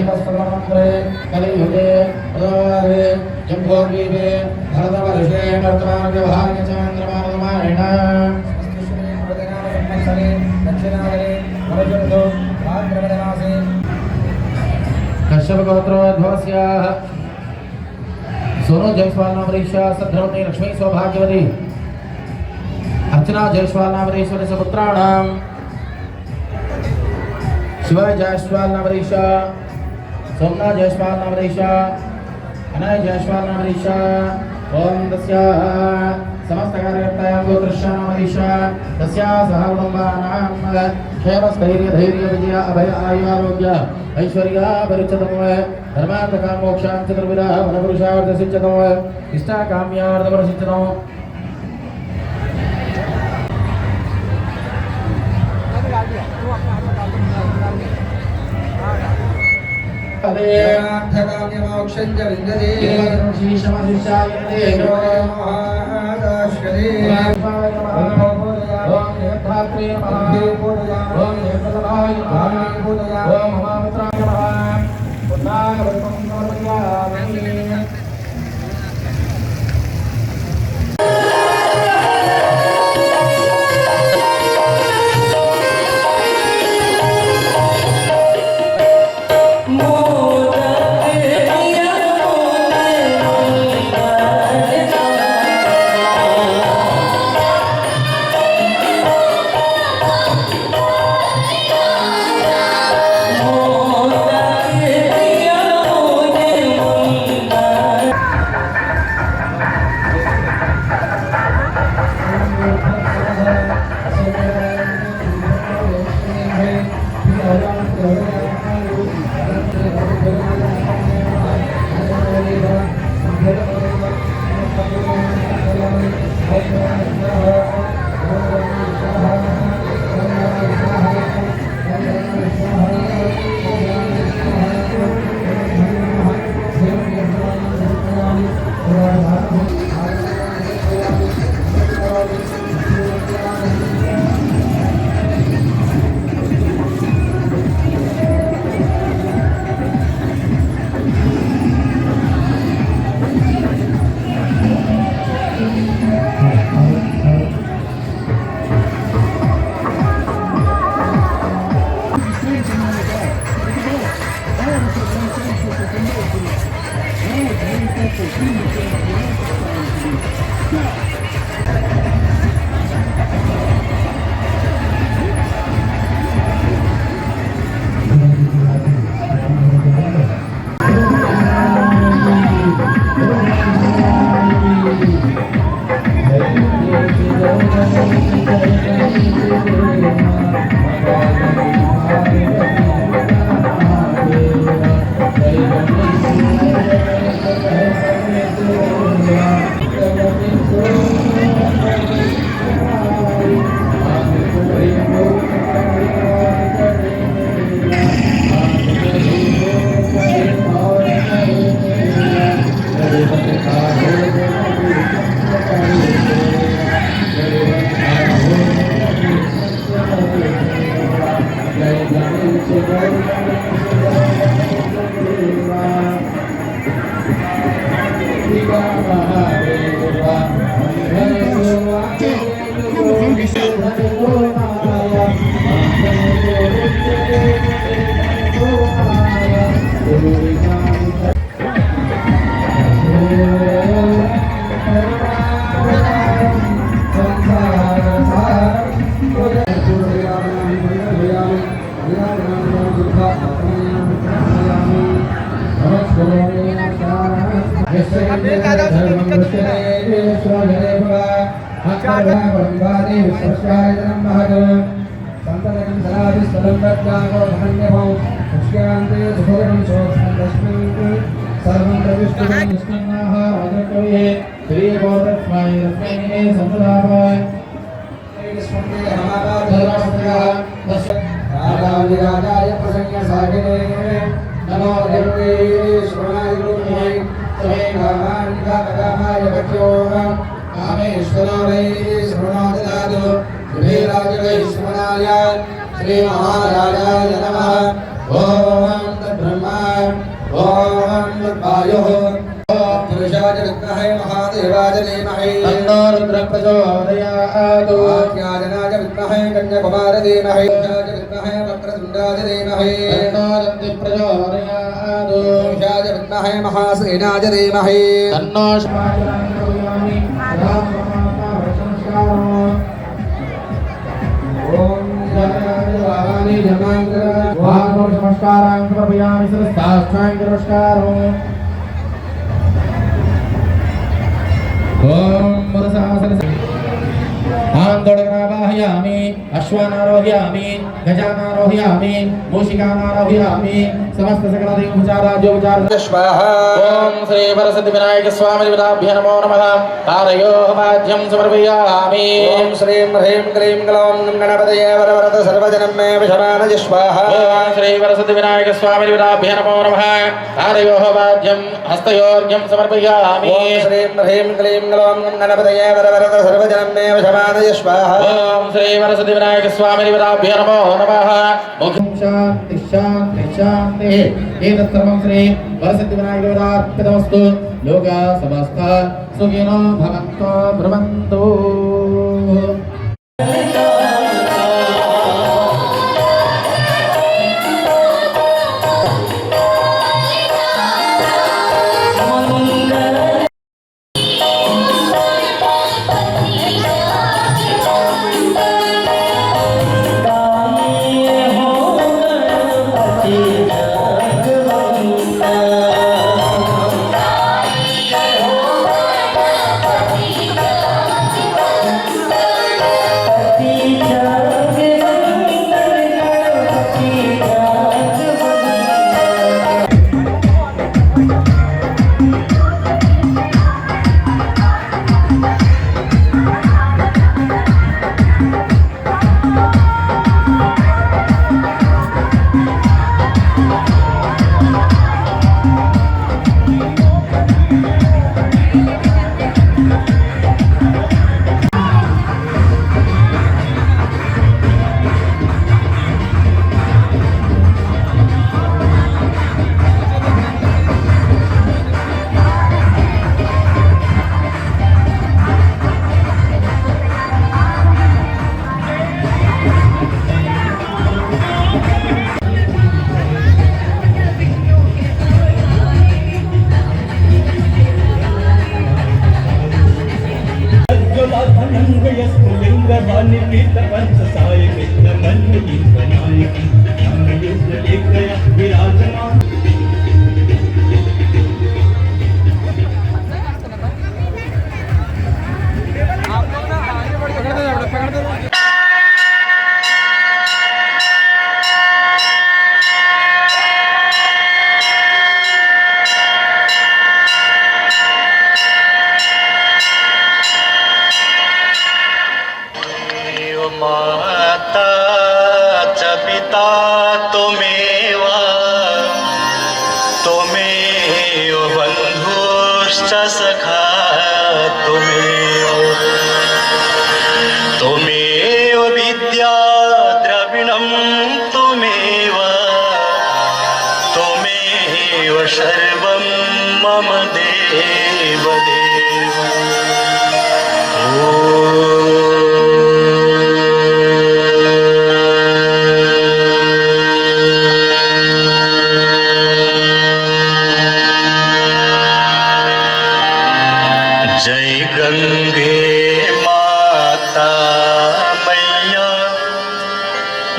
दैवस्तमन्त्रे कलियुगे प्रदवारे जम्बोद्वीपे भरतवर्षे वर्तमानव्यवहार्य चन्द्रमानमायण स्वस्ति दक्षिणागरे वरजन्तु भाद्रपदमासे कश्यपगोत्रोद्भवस्य सोनू जयस्वाल नामरीशा सद्धर्मणी लक्ष्मी सौभाग्यवती अर्चना जयस्वाल नामरीश्वरी सुपुत्राणां शिवाय जयस्वाल नामरीशा सोमनाथ जयस्वाल नामरीशा अनय जयस्वाल नामरीशा ओम तस्याः समस्त कार्यकर्तायां गोत्रश्या नामरीशा तस्याः सह कुटुम्बानां क्षेमस्थैर्य धैर्य विजय अभय आयुरारोग्य ऐश्वर्या परिचतमः धर्मार्थ काम मोक्षांच चतुर्विधः मनपुरुषार्थ सिद्धतमः इष्टा काम्यार्थ प्रसिद्धतमः अर्थकाम्यमोक्षं च विन्दते शीशमशिष्याय देवो महादाश्रये ओम नेत्रात्रे नमः ओम नेत्रलाय नमः ओम महामित्राय नमः पुन्नागवत्तं समर्पयामि नमो देवे श्रवणाय गुरुमय सवे कामाय भक्त्यो कामेश्वरो वै श्रवणाददातु श्रीराजवै श्रवणाय श्री महाराजाय नमः ओम तद्ब्रह्मा ओम तद्वायुः पुरुषाय विद्महे महादेवाय धीमहि तन्नो रुद्रः प्रचोदयात् आज्ञाजनाय विद्महे कन्याकुमार धीमहि पुरुषाय विद्महे वक्रतुण्डाय धीमहि तन्नो दन्तिः प्रचोदयात् पुरुषाय विद्महे महासेनाय धीमहि तन्नो श्वासनं करोमि ओम जनानि जनांग्र वाहनो नमस्कारां समर्पयामि सरस्ताष्टांग नमस्कारो ओम मनसासन आंदोलनावाहयामि अश्वानारोहयामि गजानारोहयामि मूषिकानारोहयामि समस्त सकल देवोपचाराद्योपचार स्वाहा ओम श्री वरसिद्धि विनायक स्वामी देवताभ्यो नमो नमः कारयोः वाद्यं समर्पयामि ओम श्रीं ह्रीं क्लीं ग्लौं गणपतये वरवरद सर्वजनं मे विषमानय स्वाहा ओम श्री वरसिद्धि विनायक स्वामी देवताभ्यो नमो नमः कारयोः वाद्यं हस्तयोर्घ्यं समर्पयामि ओम श्रीं ह्रीं क्लीं ग्लौं गणपतये वरवरद सर्वजनं मे विषमानय स्वाहा ओम श्री वरसिद्धि विनायक स्वामी देवताभ्यो नमो नमः मुखं शांति शांति शांति एतत् सर्वं श्री वरसिद्धि विनायक देवतार्पितमस्तु लोका समस्ता सुखिनो भवन्तु ब्रह्मन्तु विराजमान माता च पिता त्वमेव त्वमेव बन्धुश्च सखा त्वमेव विद्या द्रविणं त्वमेव सर्वं मम देव जय गंगे माता मैया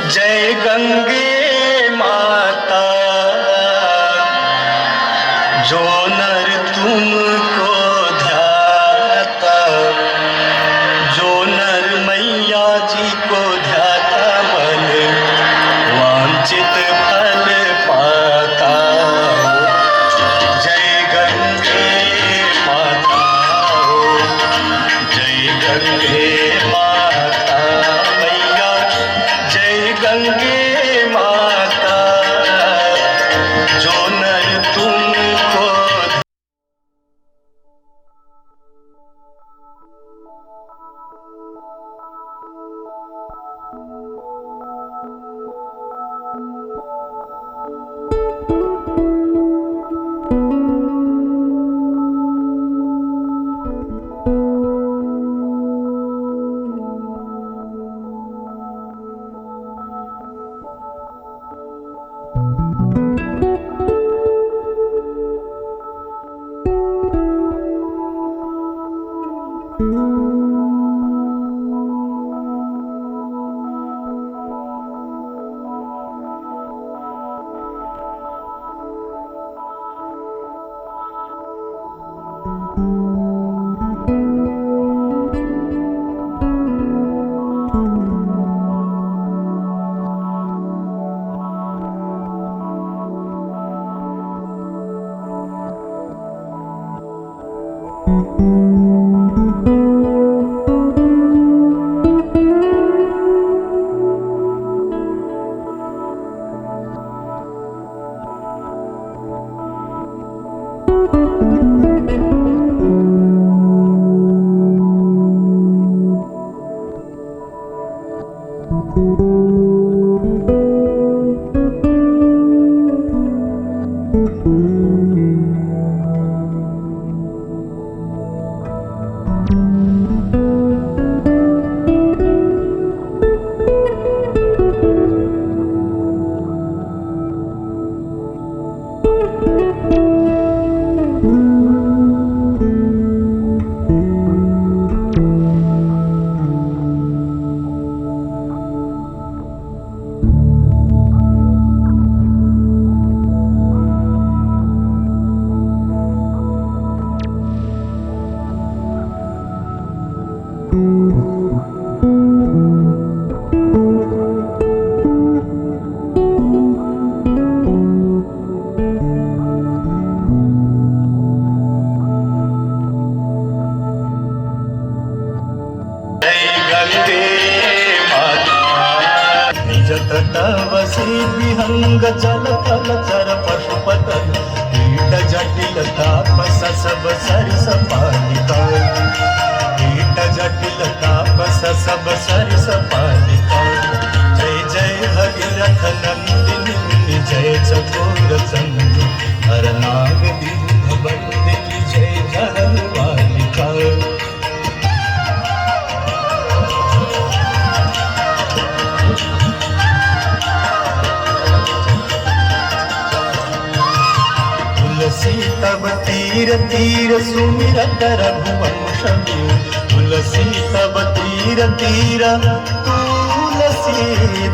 जय गंगे माता जो नर तुमको ध्याता जो नर मैया जी को ध्याता मन वांछित फल पाता जय गंगे माता जय गंगे माता मैया जय गंगे माता जो नर तुमको तटवसी विहंग जल थल चर पशुपत कीट जटिल तापस सब सरिस पालिका कीट जटिल तापस सब सरिस पालिका जय जय हरिरथ नंदिनी जय चकोर चंद्र हर नाग दीन बंदिनी जय जहर बालिका तुलसी तब तीर तीर सुमिरत रघुवंश तुलसी तब तीर तीर तुलसी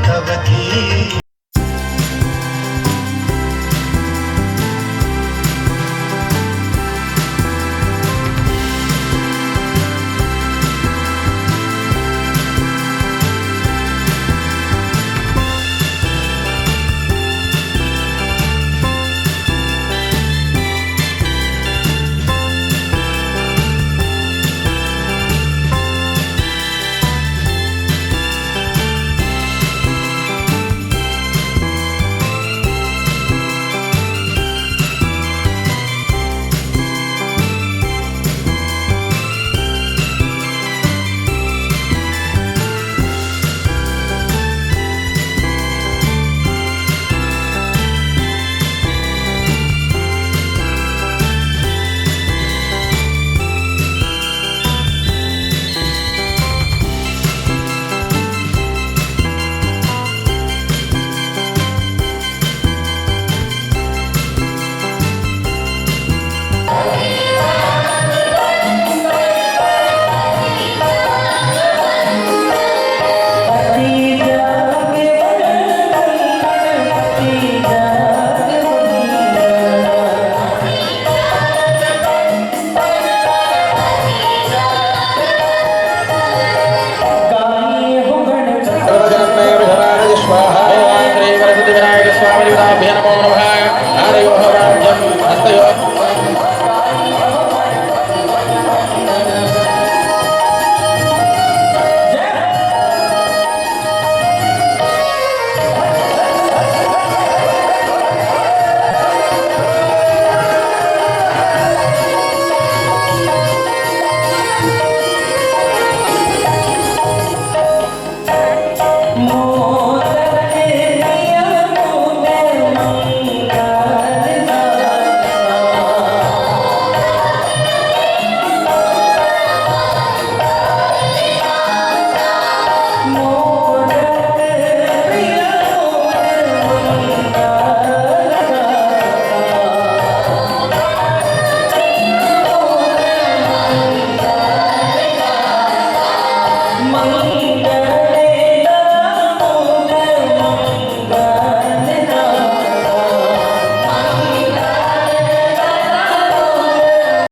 तब तीर